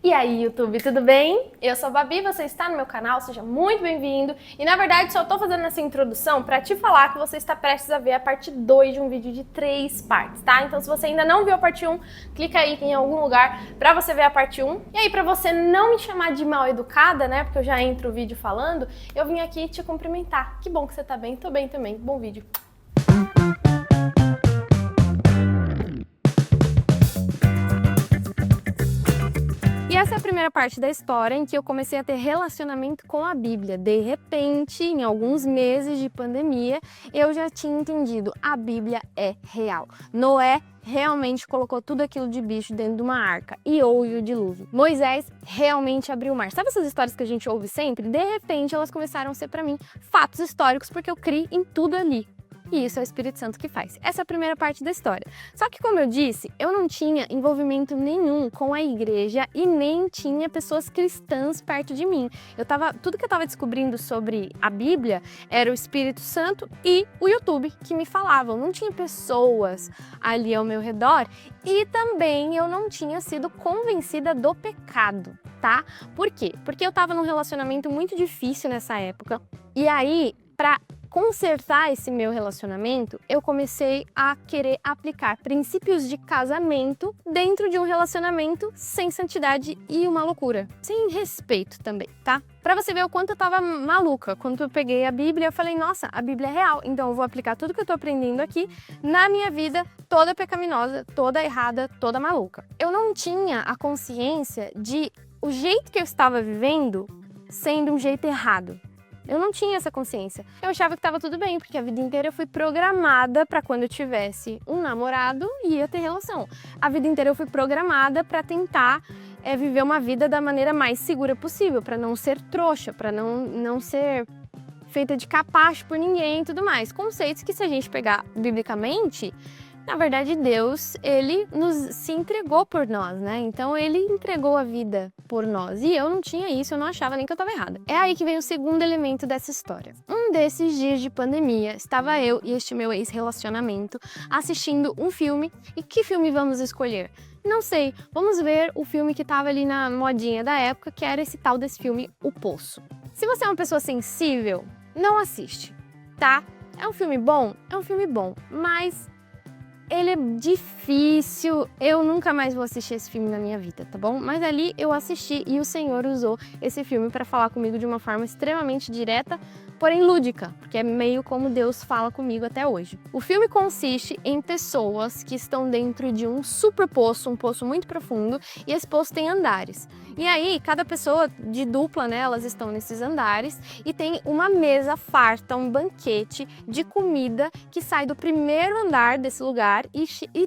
E aí, YouTube, tudo bem? Eu sou a Babi, você está no meu canal, seja muito bem-vindo. E na verdade, só tô fazendo essa introdução para te falar que você está prestes a ver a parte 2 de um vídeo de 3 partes, tá? Então, se você ainda não viu a parte 1, clica aí em algum lugar para você ver a parte 1. E aí, para você não me chamar de mal educada, né? Porque eu já entro o vídeo falando, eu vim aqui te cumprimentar. Que bom que você tá bem, tô bem também. Bom vídeo. E essa é a primeira parte da história em que eu comecei a ter relacionamento com a Bíblia. De repente, em alguns meses de pandemia, eu já tinha entendido, a Bíblia é real. Noé realmente colocou tudo aquilo de bicho dentro de uma arca e houve o dilúvio. Moisés realmente abriu o mar. Sabe essas histórias que a gente ouve sempre? De repente, elas começaram a ser para mim fatos históricos porque eu criei em tudo ali. E isso é o Espírito Santo que faz. Essa é a primeira parte da história. Só que, como eu disse, eu não tinha envolvimento nenhum com a igreja e nem tinha pessoas cristãs perto de mim. Tudo que eu estava descobrindo sobre a Bíblia era o Espírito Santo e o YouTube que me falavam. Não tinha pessoas ali ao meu redor e também eu não tinha sido convencida do pecado, tá? Por quê? Porque eu estava num relacionamento muito difícil nessa época e aí, para consertar esse meu relacionamento, eu comecei a querer aplicar princípios de casamento dentro de um relacionamento sem santidade e uma loucura. Sem respeito também, tá? Pra você ver o quanto eu tava maluca. Quando eu peguei a Bíblia, eu falei, nossa, a Bíblia é real, então eu vou aplicar tudo que eu tô aprendendo aqui na minha vida toda pecaminosa, toda errada, toda maluca. Eu não tinha a consciência de o jeito que eu estava vivendo sendo um jeito errado. Eu não tinha essa consciência. Eu achava que estava tudo bem, porque a vida inteira eu fui programada para quando eu tivesse um namorado, ia ter relação. A vida inteira eu fui programada para tentar viver uma vida da maneira mais segura possível, para não ser trouxa, para não ser feita de capacho por ninguém e tudo mais. Conceitos que, se a gente pegar biblicamente, na verdade, Deus, ele se entregou por nós, né? Então, ele entregou a vida por nós. E eu não tinha isso, eu não achava nem que eu estava errada. É aí que vem o segundo elemento dessa história. Um desses dias de pandemia, estava eu e este meu ex-relacionamento assistindo um filme. E que filme vamos escolher? Não sei, vamos ver o filme que estava ali na modinha da época, que era esse tal desse filme, O Poço. Se você é uma pessoa sensível, não assiste, tá? É um filme bom? É um filme bom, mas ele é difícil, eu nunca mais vou assistir esse filme na minha vida, tá bom? Mas ali eu assisti e o Senhor usou esse filme para falar comigo de uma forma extremamente direta, porém lúdica, porque é meio como Deus fala comigo até hoje. O filme consiste em pessoas que estão dentro de um super poço, um poço muito profundo, e esse poço tem andares. E aí, cada pessoa de dupla, né, elas estão nesses andares e tem uma mesa farta, um banquete de comida que sai do primeiro andar desse lugar e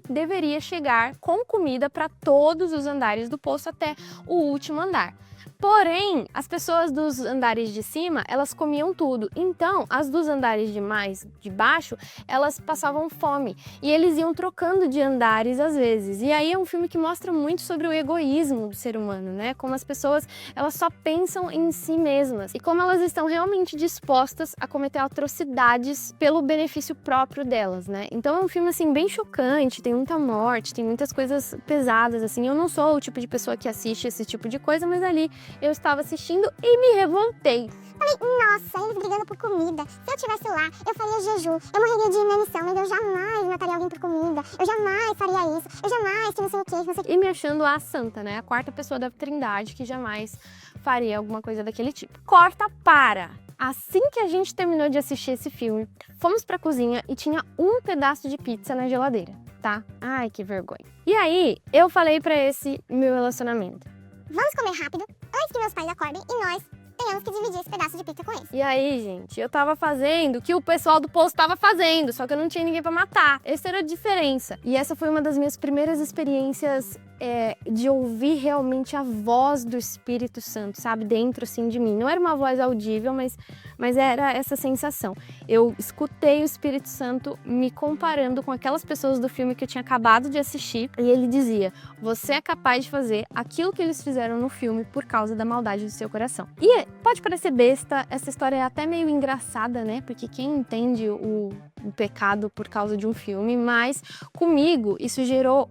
deveria chegar com comida para todos os andares do poço até o último andar. Porém, as pessoas dos andares de cima, elas comiam tudo. Então, as dos andares de baixo, elas passavam fome. E eles iam trocando de andares às vezes. E aí é um filme que mostra muito sobre o egoísmo do ser humano, né? Como as pessoas, elas só pensam em si mesmas. E como elas estão realmente dispostas a cometer atrocidades pelo benefício próprio delas, né? Então é um filme, assim, bem chocante. Tem muita morte, tem muitas coisas pesadas, assim. Eu não sou o tipo de pessoa que assiste esse tipo de coisa, mas ali eu estava assistindo e me revoltei. Falei, nossa, eles brigando por comida. Se eu estivesse lá, eu faria jejum, eu morreria de inanição, mas eu jamais mataria alguém por comida, eu jamais faria isso, eu jamais que não sei o que, não sei o que. E me achando a santa, né? A quarta pessoa da Trindade que jamais faria alguma coisa daquele tipo. Corta para! Assim que a gente terminou de assistir esse filme, fomos pra cozinha e tinha um pedaço de pizza na geladeira, tá? Ai, que vergonha. E aí, eu falei pra esse meu relacionamento: vamos comer rápido, antes que meus pais acordem e nós tenhamos que dividir esse pedaço de pizza com eles. E aí, gente, eu tava fazendo o que o pessoal do poço tava fazendo, só que eu não tinha ninguém pra matar. Essa era a diferença. E essa foi uma das minhas primeiras experiências de ouvir realmente a voz do Espírito Santo, sabe? Dentro, assim, de mim. Não era uma voz audível, mas era essa sensação. Eu escutei o Espírito Santo me comparando com aquelas pessoas do filme que eu tinha acabado de assistir. E ele dizia, você é capaz de fazer aquilo que eles fizeram no filme por causa da maldade do seu coração. E pode parecer besta, essa história é até meio engraçada, né? Porque quem entende o o pecado por causa de um filme, mas comigo isso gerou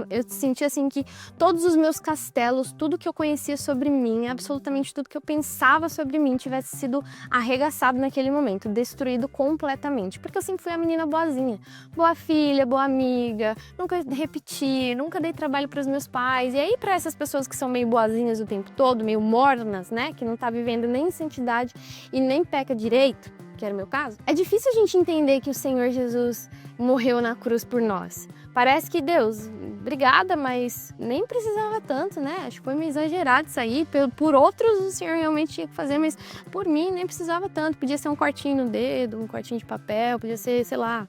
eu senti assim que todos os meus castelos, tudo que eu conhecia sobre mim, absolutamente tudo que eu pensava sobre mim tivesse sido arregaçado naquele momento, destruído completamente, porque eu sempre fui a menina boazinha, boa filha, boa amiga, nunca repeti, nunca dei trabalho para os meus pais, e aí para essas pessoas que são meio boazinhas o tempo todo, meio mornas, né, que não tá vivendo nem santidade e nem peca direito, que era o meu caso, é difícil a gente entender que o Senhor Jesus morreu na cruz por nós. Parece que Deus, obrigada, mas nem precisava tanto, né? Acho que foi meio exagerado isso aí. Por outros o Senhor realmente tinha que fazer, mas por mim nem precisava tanto. Podia ser um cortinho no dedo, um cortinho de papel, podia ser, sei lá,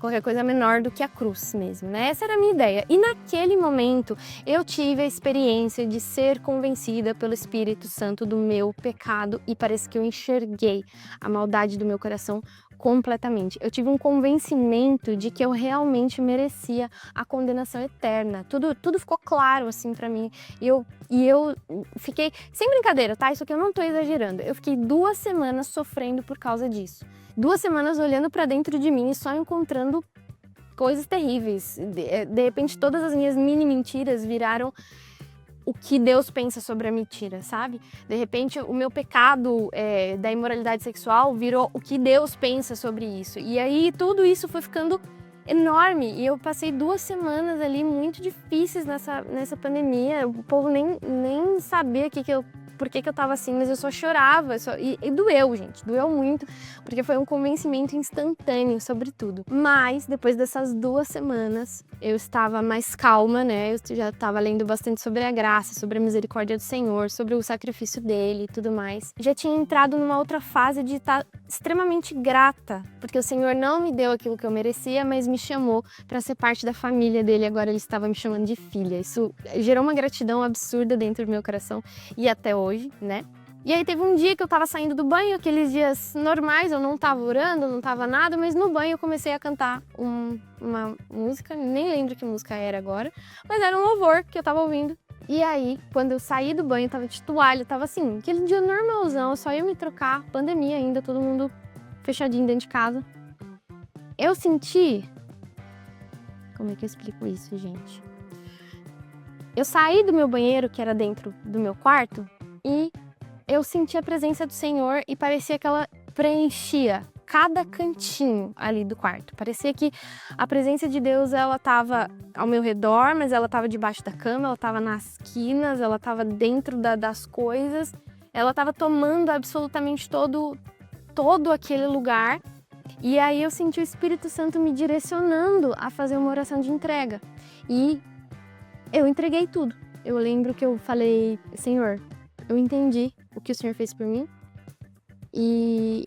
qualquer coisa menor do que a cruz mesmo, né? Essa era a minha ideia. E naquele momento eu tive a experiência de ser convencida pelo Espírito Santo do meu pecado e parece que eu enxerguei a maldade do meu coração completamente. Eu tive um convencimento de que eu realmente merecia a condenação eterna. Tudo ficou claro assim pra mim. E eu fiquei, sem brincadeira, tá? Isso aqui eu não tô exagerando. Eu fiquei 2 semanas sofrendo por causa disso. 2 semanas olhando pra dentro de mim e só encontrando coisas terríveis. De repente todas as minhas mini mentiras viraram o que Deus pensa sobre a mentira, sabe? De repente, o meu pecado da imoralidade sexual virou o que Deus pensa sobre isso. E aí, tudo isso foi ficando enorme. E eu passei 2 semanas ali muito difíceis nessa pandemia. O povo nem sabia por que eu tava assim, mas eu só chorava. E doeu, gente. Doeu muito, porque foi um convencimento instantâneo sobre tudo. Mas, depois dessas 2 semanas, eu estava mais calma, né? Eu já estava lendo bastante sobre a graça, sobre a misericórdia do Senhor, sobre o sacrifício dele e tudo mais. Já tinha entrado numa outra fase de estar extremamente grata, porque o Senhor não me deu aquilo que eu merecia, mas me chamou para ser parte da família dele. Agora ele estava me chamando de filha. Isso gerou uma gratidão absurda dentro do meu coração e até hoje, né? E aí teve um dia que eu tava saindo do banho, aqueles dias normais, eu não tava orando, não tava nada, mas no banho eu comecei a cantar uma música, nem lembro que música era agora, mas era um louvor que eu tava ouvindo. E aí, quando eu saí do banho, eu tava de toalha, tava assim, aquele dia normalzão, eu só ia me trocar, pandemia ainda, todo mundo fechadinho dentro de casa. Eu senti... Como é que eu explico isso, gente? Eu saí do meu banheiro, que era dentro do meu quarto, e eu senti a presença do Senhor e parecia que ela preenchia cada cantinho ali do quarto. Parecia que a presença de Deus, ela estava ao meu redor, mas ela estava debaixo da cama, ela estava nas quinas, ela estava dentro das coisas, ela estava tomando absolutamente todo aquele lugar. E aí eu senti o Espírito Santo me direcionando a fazer uma oração de entrega. E eu entreguei tudo. Eu lembro que eu falei, Senhor, eu entendi o que o Senhor fez por mim e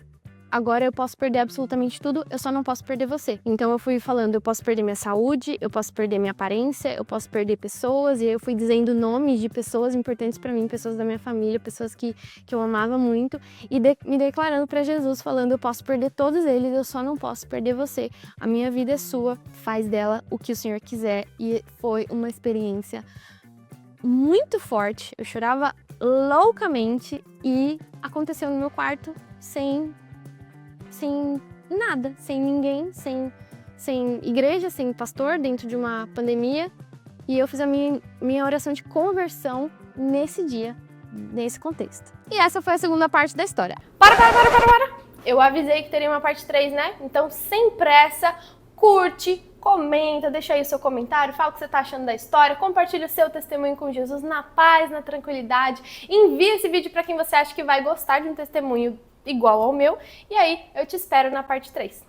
agora eu posso perder absolutamente tudo, eu só não posso perder você. Então eu fui falando, eu posso perder minha saúde, eu posso perder minha aparência, eu posso perder pessoas, e aí eu fui dizendo nomes de pessoas importantes pra mim, pessoas da minha família, pessoas que eu amava muito, e me declarando pra Jesus, falando, eu posso perder todos eles, eu só não posso perder você. A minha vida é sua, faz dela o que o Senhor quiser. E foi uma experiência muito forte, eu chorava loucamente e aconteceu no meu quarto sem nada, sem ninguém, sem igreja, sem pastor, dentro de uma pandemia. E eu fiz a minha oração de conversão nesse dia, nesse contexto. E essa foi a segunda parte da história. Para! Eu avisei que teria uma parte 3, né? Então, sem pressa, curte, comenta, deixa aí o seu comentário, fala o que você tá achando da história, compartilha o seu testemunho com Jesus na paz, na tranquilidade, envia esse vídeo para quem você acha que vai gostar de um testemunho igual ao meu, e aí eu te espero na parte 3.